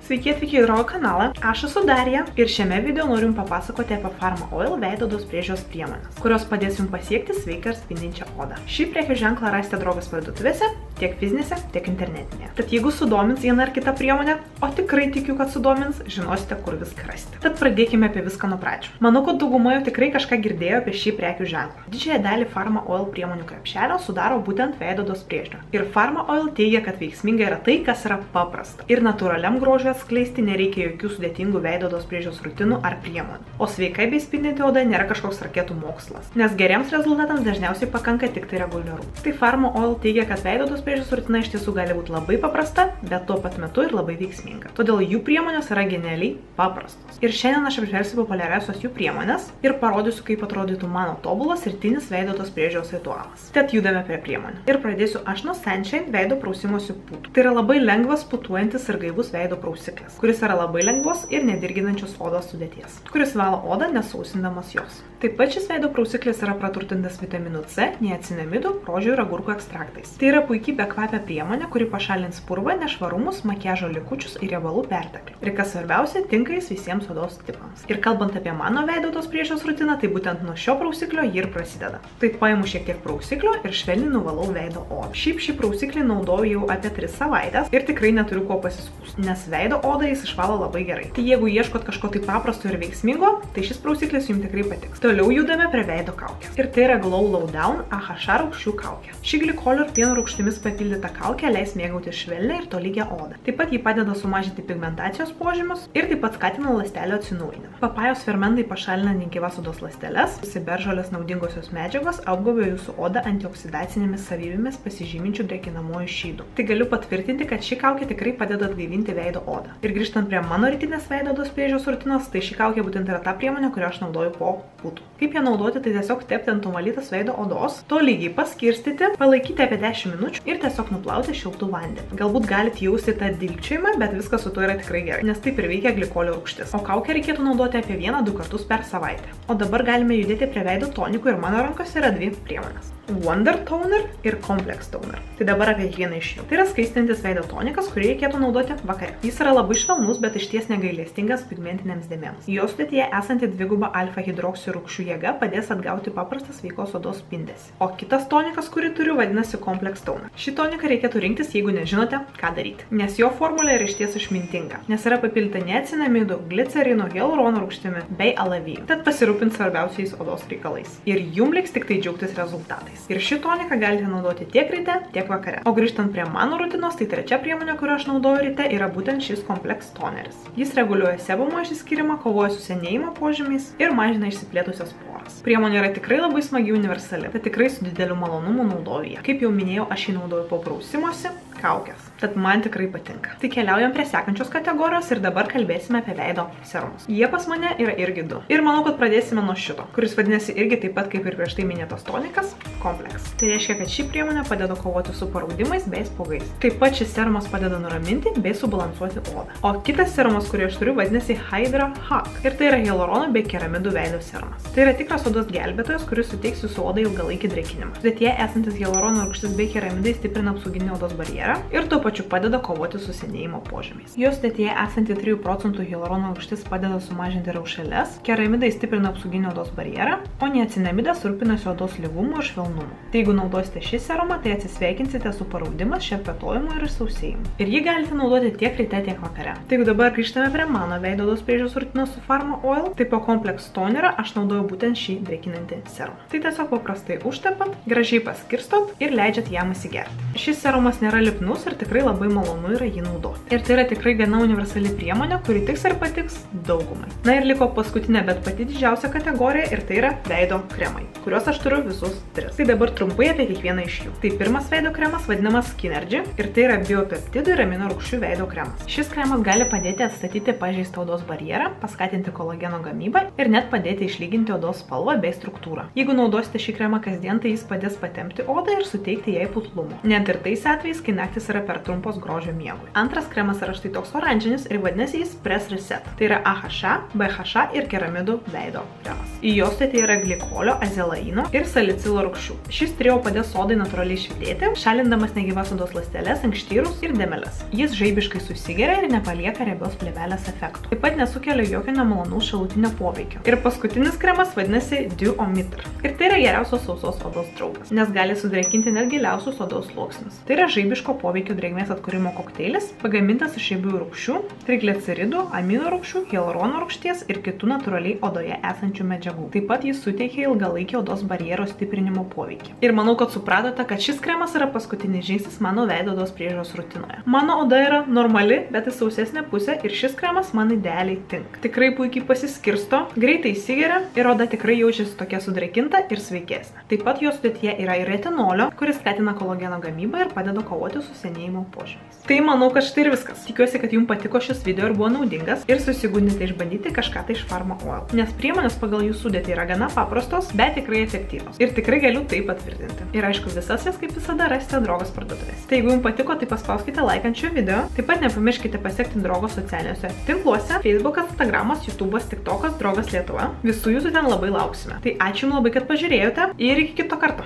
Sveiki atvykę į Rojo kanalą, aš esu Darija ir šiame video noriu jums papasakoti apie Pharma Oil veido odos priežiūros priemonės, kurios padės jums pasiekti sveiką ir spindinčią odą. Šį prekių ženklą rasite drogos parduotuvėse, tiek fizinėse, tiek internetinėje. Tad jeigu sudomins viena ar kita priemonė, o tikrai tikiu, kad sudomins, žinosite, kur viską rasti. Tad pradėkime apie viską nuo pradžių. Manau, kad dauguma jau tikrai kažką girdėjo apie šį prekių ženklą. Didžiąją dalį Pharma Oil priemonių krepšelio sudaro būtent veido odos priežiūra. Ir Pharma Oil teigia, kad veiksminga yra tai, kas yra paprasta. Ir natūraliam grožiui atskleisti nereikia jokių sudėtingų veido odos priežiūros rutinų ar priemonių. O sveikai bei spindinti oda nėra kažkoks raketų mokslas, nes geriems rezultatams dažniausiai pakanka tik tai reguliaru. Tai Pharma Oil teigia, kad veido odos priežiūros rutina iš tiesų gali būti labai paprasta, bet tuo pat metu ir labai veiksminga. Todėl jų priemonės yra genialiai paprastos. Ir šiandien aš apžvelgsiu populiariausios jų priemonės ir parodysiu, kaip atrodytų mano tobulas rytinis veido odos priežiūros ritualas. Tad judame prie priemonių. Ir pradėsiu aš nuo Sunshine veido prausimosi putų. Tai yra labai lengvas putuojantis ir gaivus veido prausiklis, kuris yra labai lengvos ir nedirginančios odos sudėties, kuris valo odą nesausindamas jos. Taip pat šis veido prausiklis yra praturtintas vitaminu C, niacinamidų, rožių ir agurkų ekstraktais. Tai yra puikiai bekvapė priemonė, kuri pašalins purvą, nešvarumus, makiažo likučius ir riebalų perteklį. Ir kas svarbiausia, tinka jis visiems odos tipams. Ir kalbant apie mano veido odos priežiūros rutiną, tai būtent nuo šio prausiklio ji ir prasideda. Tai paimu šiek tiek prausiklio ir švelniai nuvalau veido odą. Šiaip šį prausiklį naudoju jau apie 3 savaitės ir tikrai neturiu ko pasiskųsti, nes veido odą jis išvalo labai gerai. Tai jeigu ieškot kažko tai paprasto ir veiksmingo, tai šis prausiklis jums tikrai patiks. Toliau judame prie veido kaukės. Ir tai yra Glow Lowdown AHA rūgščių kaukė. Ši glikolio ir pieno rūgštimis papildyta kaukė leis mėgauti švelnią ir tolygią odą. Taip pat ji padeda sumažinti pigmentacijos požymius ir taip pat skatina ląstelių atsinaujinimą. Papajos fermentai pašalina negyvas odos ląsteles, beržolės naudingosios medžiagos apgaubia jūsų odą antioksidacinėmis savybėmis pasižyminčių drėkinamuoju šydu. Tai galiu patvirtinti, kad ši kaukė tikrai padeda atgaivinti veido odą. Ir grįžtant prie mano rytinės veido odos priežiūros rutinos, tai ši kaukė būtent yra ta priemonė, kurią aš naudoju po putų. Kaip ją naudoti, tai tiesiog tepti ant nuvalytas veido odos, tolygiai paskirstyti, palaikyti apie 10 minučių ir tiesiog nuplauti šiltų vandenį. Galbūt galite jausti tą dilgčiojimą, bet viskas su tuo yra tikrai gerai, nes taip ir veikia glikolio rūgštis. O kaukę reikėtų naudoti apie 1-2 kartus per savaitę. O dabar galime judėti prie veido tonikų ir mano rankose yra 2 priemonės. Wonder Toner ir Complex Toner. Tai dabar apie kiekvieną iš jų. Tai yra skaistintis veido tonikas, kurį reikėtų naudoti vakare. Jis yra labai švelnus, bet išties negailestingas pigmentinėms dėmėms. Jo sudėtyje esanti dviguba alfa hidroksirūgščių jėga padės atgauti paprastą sveikos odos spindesį. O kitas tonikas, kurį turiu, vadinasi Complex Toner. Šį toniką reikėtų rinktis, jeigu nežinote, ką daryti. Nes jo formulė yra išties išmintinga. Nes yra papildyta niacinamidų, glicerino, hialurono rūgštimi bei alavijų. Tad pasirūpins svarbiausiais odos reikalais. Ir jums liks tik tai džiaugtis rezultatais. Ir šį toniką galite naudoti tiek ryte, tiek vakare. O grįžtant prie mano rutinos, tai trečia priemonė, kurią aš naudoju ryte, yra būtent šis Complex Toneris. Jis reguliuoja sebamo išsiskyrimą, kovoja su senėjimo požymiais ir mažina išsiplėtusias poras. Priemonė yra tikrai labai smagi universali, tai tikrai su dideliu malonumu naudoju ją. Kaip jau minėjau, aš jį naudoju po prausimosi, kaukės. Tad man tikrai patinka. Tai keliaujam prie sekančios kategorijos ir dabar kalbėsime apie veido serumus. Jie pas mane yra irgi 2. Ir manau, kad pradėsime nuo šito, kuris vadinasi irgi taip pat kaip ir prieš tai minėtas tonikas Complex. Tai reiškia, kad ši priemonė padeda kovoti su paraudimais bei spuogais. Taip pat šis serumas padeda nuraminti bei subalansuoti odą. O kitas serumas, kurį aš turiu, vadinasi Hydra Hack. Ir tai yra hialurono bei keramidų veido serumas. Tai yra tikras odos gelbėtojas, kuris suteiks jūsų odai ilgalaikį drėkinimą. Sudėtyje esantis hialurono rūgštis bei keramidai stiprina apsauginį odos barjerą ir tuo pačiu padeda kovoti su senėjimo požymiais. Jos sudėtyje esanti 3% hialurono rūgštis padeda sumažinti raušeles, keramidai stiprina apsauginį odos barjerą, o niacinamidas rūpinasi odos lygumu ir švelnumu. Tai jeigu naudosite šį serumą, tai atsisveikinsite su paraudimas, šerpetojimu ir sausėjimu. Ir jį galite naudoti tiek ryte, tiek vakare. Tai jeigu dabar grįžtame prie mano veido odos priežiūros rutinos su Pharma Oil, tai po Complex Tonerą aš naudoju būtent šį drėkinantį serumą. Tai tiesiog paprastai užtepat, gražiai paskirstot ir leidžiat jam įsigerti. Šis serumas nėra lipnus ir tikrai labai malonu yra jį naudoti. Ir tai yra tikrai viena universali priemonė, kuri tiks ir patiks daugumai. Na ir liko paskutinė, bet pati didžiausia kategorija ir tai yra veido kremai, kuriuos aš turiu visus 3. Tai dabar trumpai apie kiekvieną iš jų. Tai pirmas veido kremas vadinamas Skinergy ir tai yra biopeptidų ir amino rūgščių veido kremas. Šis kremas gali padėti atstatyti pažeistą odos barjerą, paskatinti kolageno gamybą ir net padėti išlyginti odos spalvą bei struktūrą. Jeigu naudosite šį kremą kasdien, tai jis padės patempti odą ir suteikti jai putlumo. Net ir tais atvejais, kai naktis yra per trumpos grožio miegui. Antras kremas yra štai toks oranžinis ir vadinasi jis Press Reset. Tai yra AHA, BHA ir keramidų veido kremas. Į jo sudėtį yra glikolio, azelaino ir salicilo rūgščių. Šis trio padės odai natūraliai švytėti, šalindamas negyvas odos ląsteles, ankštyrus ir dėmeles. Jis žaibiškai susigeria ir nepalieka riebios plėvelės efektų. Taip pat nesukelia jokio nemalonaus šalutinio poveikio. Ir paskutinis kremas vadinasi Dew Omitter. Ir tai yra geriausios sausos odos draugas, nes gali sudrėkinti net giliausius odos sluoksnius. Tai yra žaibiško poveikio drėgmės atkūrimo kokteilis, pagamintas iš riebiųjų rūgščių, trigliceridų, amino rūgščių, hialurono rūgšties ir kitų natūraliai odoje esančių medžiagų. Taip pat jis suteikia ilgalaikį odos barjero stiprinimo poveikį. Ir manau, kad supratote, kad šis kremas yra paskutinis žingsnis mano veido odos priežiūros rutinoje. Mano oda yra normali, bet į sausesnę pusę ir šis kremas man idealiai tinka. Tikrai puikiai pasiskirsto, greitai įsigeria ir oda tikrai jaučiasi tokia sudrėkinta ir sveikesnė. Taip pat jos sudėtyje yra ir retinolio, kuris skatina kolageno gamybą ir padeda kovoti su senėjimo požymiais. Tai manau, kad štai ir viskas. Tikiuosi, kad jums patiko šis video ir buvo naudingas ir susigundėte išbandyti kažką tai iš Pharma Oil. Nes priemonės pagal jų sudėtį yra gana paprastos, bet tikrai efektyvios. Ir tikrai galiu tai patvirtinti. Ir aišku, visas jas kaip visada rasite Drogos parduotuvėse. Tai jeigu jums patiko, tai paspauskite like ant šio video. Taip pat nepamirškite pasiekti Drogos socialiniuose tinkluose: Facebookas, Instagramas, YouTube'as, TikTokas, Drogas Lietuva. Visų jūsų ten labai lauksime. Tai ačiū jums labai, kad pažiūrėjote ir iki kito karto.